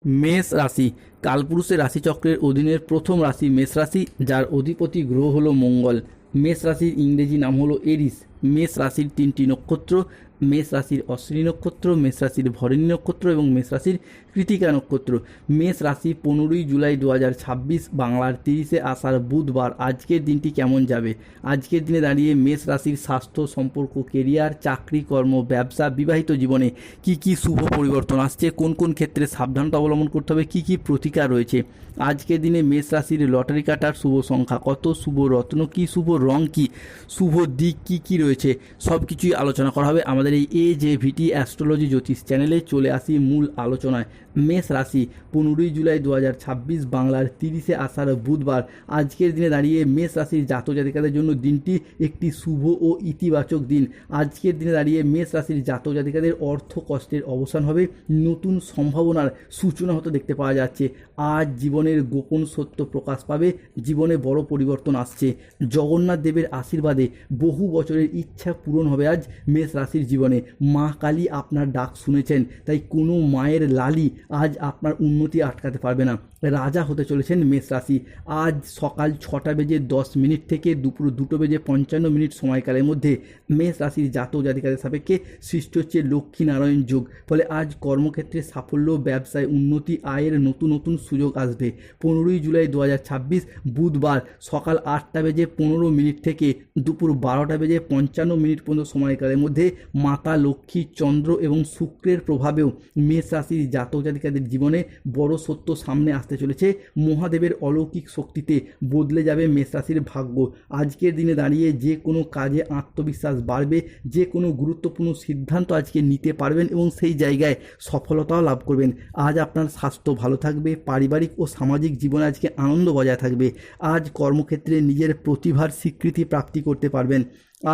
মেষ রাশি কালপুরুষের রাশিচক্রের অধীনের প্রথম রাশি মেষ রাশি, যার অধিপতি গ্রহ হলো মঙ্গল। মেষ রাশির ইংরেজি নাম হলো এরিস। মেষ রাশির 3টি নক্ষত্র: মেষ রাশির অশ্বিনী নক্ষত্র, মেষ রাশির ভরণী নক্ষত্র এবং মেষ রাশির কৃতিকা নক্ষত্র। মেষ রাশি 15ই জুলাই 2026 বাংলার 30শে আষাঢ় বুধবার। আজকের দিনটি কেমন যাবে? আজকের দিনে দাঁড়িয়ে মেষ রাশির স্বাস্থ্য, সম্পর্ক, কেরিয়ার, চাকরি, কর্ম, ব্যবসা, বিবাহিত জীবনে কি কি শুভ পরিবর্তন আসছে, কোন কোন ক্ষেত্রে সাবধানতা অবলম্বন করতে হবে, কি কি প্রতিকার রয়েছে। আজকের দিনে মেষ রাশির লটারি কাটার শুভ সংখ্যা কত, শুভ রত্ন কি, শুভ রং কি, শুভ দিক কি কি রয়েছে, সব কিছুই আলোচনা করা হবে আমাদের এই AJVT অ্যাস্ট্রোলজি জ্যোতিষ চ্যানেলে। চলে আসি মূল আলোচনায়। মেষ রাশি 15ই জুলাই 2026 বাংলার 30শে আষাঢ় বুধবার। আজকের দিনে দাঁড়িয়ে মেষ রাশির জাতক জাতিকাদের জন্য দিনটি একটি শুভ ও ইতিবাচক দিন। আজকের দিনে দাঁড়িয়ে মেষ রাশির জাতক জাতিকাদের অর্থ কষ্টের অবসান হবে, নতুন সম্ভাবনার সূচনা হতে দেখতে পাওয়া যাচ্ছে। আজ জীবনের গোপন সত্য প্রকাশ পাবে, জীবনে বড় পরিবর্তন আসছে। জগন্নাথ দেবের আশীর্বাদে বহু বছরের ইচ্ছা পূরণ হবে আজ মেষ রাশির জীবনে। মা কালী আপনার ডাক শুনেছেন, তাই কোনো মায়ের লালি আজ আপনার উন্নতি আটকাতে পারবে না। রাজা হতে চলেছেন মেষ রাশি। আজ সকাল 6:10 থেকে দুপুর 2:55 সময়কালের মধ্যে মেষ রাশির জাতক জাতিকাদের সাপেক্ষে সৃষ্টি হচ্ছে লক্ষ্মীনারায়ণ যোগ। ফলে আজ কর্মক্ষেত্রে সাফল্য, ব্যবসায় উন্নতি, আয়ের নতুন নতুন সুযোগ আসবে। 15ই জুলাই 2026 বুধবার সকাল 8:15 থেকে দুপুর 12:55 পর্যন্ত সময়কালের মধ্যে মাতা লক্ষ্মী, চন্দ্র এবং শুক্রের প্রভাবেও মেষ রাশির জাতক জাতিকাদের জীবনে বড় সত্য সামনে আসতে চলেছে। মহাদেবের অলৌকিক শক্তিতে বদলে যাবে মেষ রাশির ভাগ্য। আজকের দিনে দাঁড়িয়ে যে কোনো কাজে আত্মবিশ্বাস বাড়বে, যে কোনো গুরুত্বপূর্ণ সিদ্ধান্ত আজকে নিতে পারবেন এবং সেই জায়গায় সফলতাও লাভ করবেন। আজ আপনার স্বাস্থ্য ভালো থাকবে, পারিবারিক ও সামাজিক জীবনে আজকে আনন্দ বজায় থাকবে। আজ কর্মক্ষেত্রে নিজের প্রতিভার স্বীকৃতি প্রাপ্তি করতে পারবেন।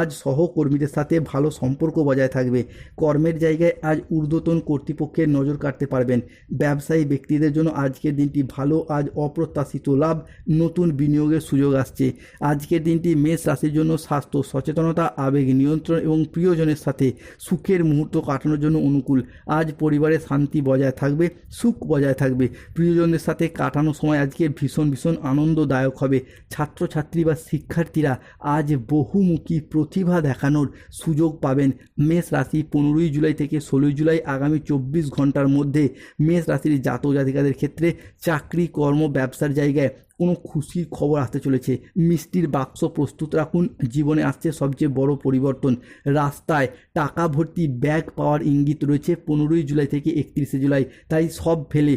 আজ সহকর্মীদের সাথে ভালো সম্পর্ক বজায় থাকবে। কর্মের জায়গায় আজ ঊর্ধ্বতন কর্তৃপক্ষের নজর কাটতে পারবেন। ব্যবসায়ী ব্যক্তিদের জন্য আজকের দিনটি ভালো। আজ অপ্রত্যাশিত লাভ, নতুন বিনিয়োগের সুযোগ আসছে। আজকের দিনটি মেষ রাশির জন্য স্বাস্থ্য সচেতনতা, আবেগ নিয়ন্ত্রণ এবং প্রিয়জনের সাথে সুখের মুহূর্ত কাটানোর জন্য অনুকূল। আজ পরিবারে শান্তি বজায় থাকবে, সুখ বজায় থাকবে। প্রিয়জনদের সাথে কাটানোর সময় আজকে ভীষণ ভীষণ আনন্দদায়ক হবে। ছাত্রছাত্রী বা শিক্ষার্থীরা আজ বহুমুখী প্রতিভা দেখানোর সুযোগ পাবেন। মেষ রাশি 15ই জুলাই থেকে 16ই জুলাই আগামী 24 ঘন্টার মধ্যে মেষ রাশির জাতক জাতিকাদের ক্ষেত্রে চাকরি, কর্ম, ব্যবসার জায়গায় কোনো খুশির খবর আসতে চলেছে। মিষ্টির বাক্স প্রস্তুত রাখুন, জীবনে আসছে সবচেয়ে বড় পরিবর্তন। রাস্তায় টাকা ভর্তি ব্যাগ পাওয়ার ইঙ্গিত রয়েছে 15ই জুলাই থেকে 31শে জুলাই। তাই সব ফেলে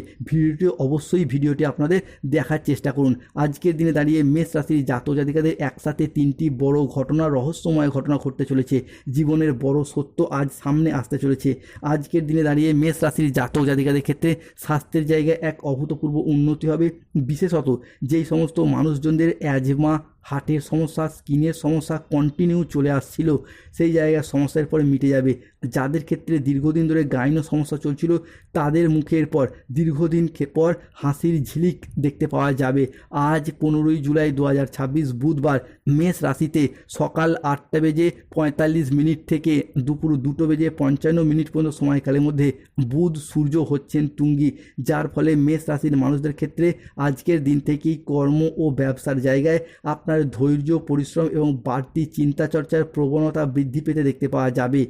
ভিডিওটি আপনাদের দেখার চেষ্টা করুন। আজকের দিনে দাঁড়িয়ে মেষ রাশির জাতক জাতিকাদের একসাথে 3টি বড় ঘটনা, রহস্যময় ঘটনা ঘটতে চলেছে। জীবনের বড় সত্য আজ সামনে আসতে চলেছে। আজকের দিনে দাঁড়িয়ে মেষ রাশির জাতক জাতিকাদের ক্ষেত্রে স্বাস্থ্যের জায়গায় এক অভূতপূর্ব উন্নতি হবে। বিশেষত যেই সমস্ত মানুষজনদের অ্যাজমা, হার্টের সমস্যা, স্কিনের সমস্যা কন্টিনিউ চলে আসছিল, সেই জায়গার সমস্যার পরে মিটে যাবে। যাদের ক্ষেত্রে দীর্ঘদিন ধরে গাইনো সমস্যা চলছিল, তাদের মুখের পর দীর্ঘদিন পর হাসির ঝিলিক দেখতে পাওয়া যাবে। আজ 15ই জুলাই 2026 বুধবার মেষ রাশিতে সকাল 8:45 থেকে দুপুর 2:55 পর্যন্ত সময়কালের মধ্যে বুধ সূর্য হচ্ছেন তুঙ্গি, যার ফলে মেষ রাশির মানুষদের ক্ষেত্রে আজকের দিন থেকেই কর্ম ও ব্যবসার জায়গায় আপনার ধৈর্য, পরিশ্রম এবং বাড়তি চিন্তা চর্চার প্রবণতা বৃদ্ধি পেতে দেখতে পাওয়া যাবে,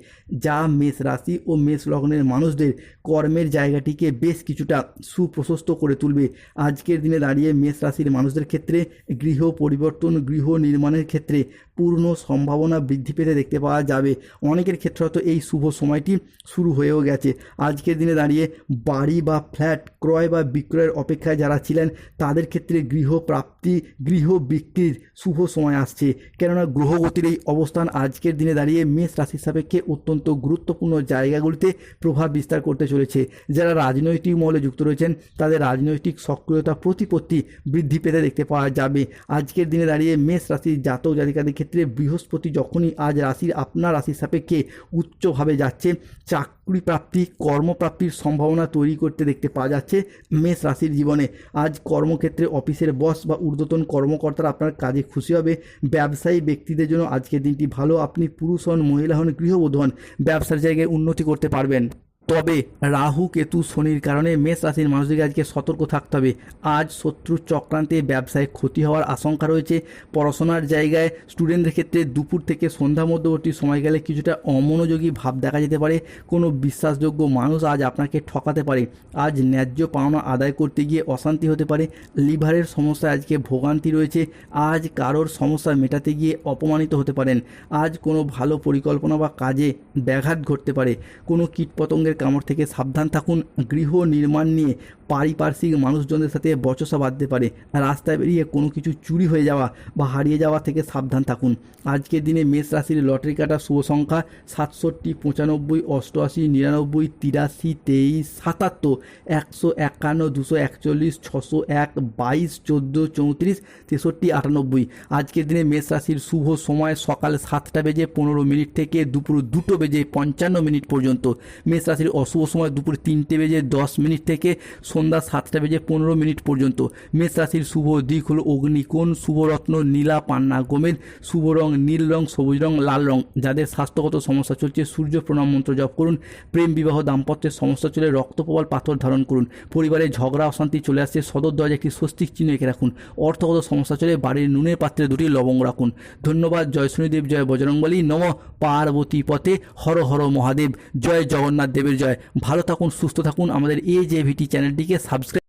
যা মেষ রাশি ও মেষ লগ্নের মানুষদের কর্মের জায়গাটিকে বেশ কিছুটা সুপ্রশস্ত করে তুলবে। আজকের দিনে দাঁড়িয়ে মেষ রাশির মানুষদের ক্ষেত্রে গৃহ পরিবর্তন, গৃহ নির্মাণের ক্ষেত্রে পূর্ণ সম্ভাবনা বৃদ্ধি পেতে দেখতে পাওয়া যাবে। অনেকের ক্ষেত্রে হয়তো এই শুভ সময়টি শুরু হয়েও গেছে। আজকের দিনে দাঁড়িয়ে বাড়ি বা ফ্ল্যাট ক্রয় বা বিক্রয়ের অপেক্ষায় যারা ছিলেন, তাদের ক্ষেত্রে গৃহ প্রাপ্তি, গৃহ বিক্রির শুভ সময় আসছে। কেননা গ্রহগতির এই অবস্থান আজকের দিনে দাঁড়িয়ে মেষ রাশির সাপেক্ষে অত্যন্ত গুরুত্বপূর্ণ জায়গাগুলিতে প্রভাব বিস্তার করতে চলেছে। যারা রাজনৈতিক মহলে যুক্ত রয়েছেন, তাদের রাজনৈতিক সক্রিয়তা, প্রতিপত্তি বৃদ্ধি পেতে দেখতে পাওয়া যাবে। আজকের দিনে দাঁড়িয়ে মেষ রাশির জাতক জাতিকাদের ক্ষেত্রে বৃহস্পতি যখনই আজ আপনার রাশির সাপেক্ষে উচ্চভাবে যাচ্ছে, চাকরি প্রাপ্তি, কর্মপ্রাপ্তির সম্ভাবনা তৈরি করতে দেখতে পাওয়া যাচ্ছে মেষ রাশির জীবনে। আজ কর্মক্ষেত্রে অফিসের বস বা ঊর্ধ্বতন কর্মকর্তারা আপনার কাজে খুশি হবে। ব্যবসায়ী ব্যক্তিদের জন্য আজকের দিনটি ভালো। আপনি পুরুষ হন, মহিলা হন, গৃহবধূ হন, ব্যবসার জায়গায় উন্নতি করতে পারবেন। তবে রাহু কেতু শনির কারণে মেষ রাশির মানুষদেরকে আজকে সতর্ক থাকতে হবে। আজ শত্রুর চক্রান্তে ব্যবসায় ক্ষতি হওয়ার আশঙ্কা রয়েছে। পড়াশোনার জায়গায় স্টুডেন্টদের ক্ষেত্রে দুপুর থেকে সন্ধ্যা মধ্যবর্তী সময়কালে কিছুটা অমনোযোগী ভাব দেখা যেতে পারে। কোনো বিশ্বাসযোগ্য মানুষ আজ আপনাকে ঠকাতে পারে। আজ ন্যায্য পাওনা আদায় করতে গিয়ে অশান্তি হতে পারে। লিভারের সমস্যা আজকে ভোগান্তি রয়েছে। আজ কারোর সমস্যা মেটাতে গিয়ে অপমানিত হতে পারেন। আজ কোনো ভালো পরিকল্পনা বা কাজে ব্যাঘাত ঘটতে পারে। কোনো কীটপতঙ্গের কামড় থেকে সাবধান থাকুন। গৃহ নির্মাণ নিয়ে পারিপার্শ্বিক মানুষজনদের সাথে বচসা বাঁধতে পারে। রাস্তায় বেরিয়ে কোনো কিছু চুরি হয়ে যাওয়া বা হারিয়ে যাওয়া থেকে সাবধান থাকুন। আজকের দিনে মেষ রাশির লটারি কাটা শুভ সংখ্যা 67, 95, 88, 99, 83, 23, 77, 151, 241, 601, 22, 14, 34, 63, 98। আজকের দিনে মেষ রাশির শুভ সময় সকাল 7:15 থেকে দুপুর 2:55 পর্যন্ত। মেষ রাশির অশুভ সময় দুপুর 3:10 থেকে সন্ধ্যা 7:15 পর্যন্ত। মেষ রাশির শুভ দিক হলো অগ্নিকোণ, শুভরত্ন নীলা পান্না গোমেদ, শুভ রং নীল রং, সবুজ রং, লাল রং। যাদের স্বাস্থ্যগত সমস্যা চলছে সূর্য প্রণাম মন্ত্র জপ করুন। প্রেম বিবাহ দাম্পত্যের সমস্যা চলে রক্তপ্রবাল পাথর ধারণ করুন। পরিবারে ঝগড়া অশান্তি চলে আসছে সদর দরজায় একটি স্বস্তিক চিহ্ন এঁকে রাখুন। অর্থগত সমস্যা চলে বাড়ির নুনের পাত্রে 2টি লবঙ্গ রাখুন। ধন্যবাদ। জয় শনিদেব, জয় বজরংবলী, নম পার্বতী পথে, হর হর মহাদেব, জয় জগন্নাথ দেবের জয়। ভালো থাকুন, সুস্থ থাকুন। আমাদের AJVT চ্যানেলটিকে সাবস্ক্রাইব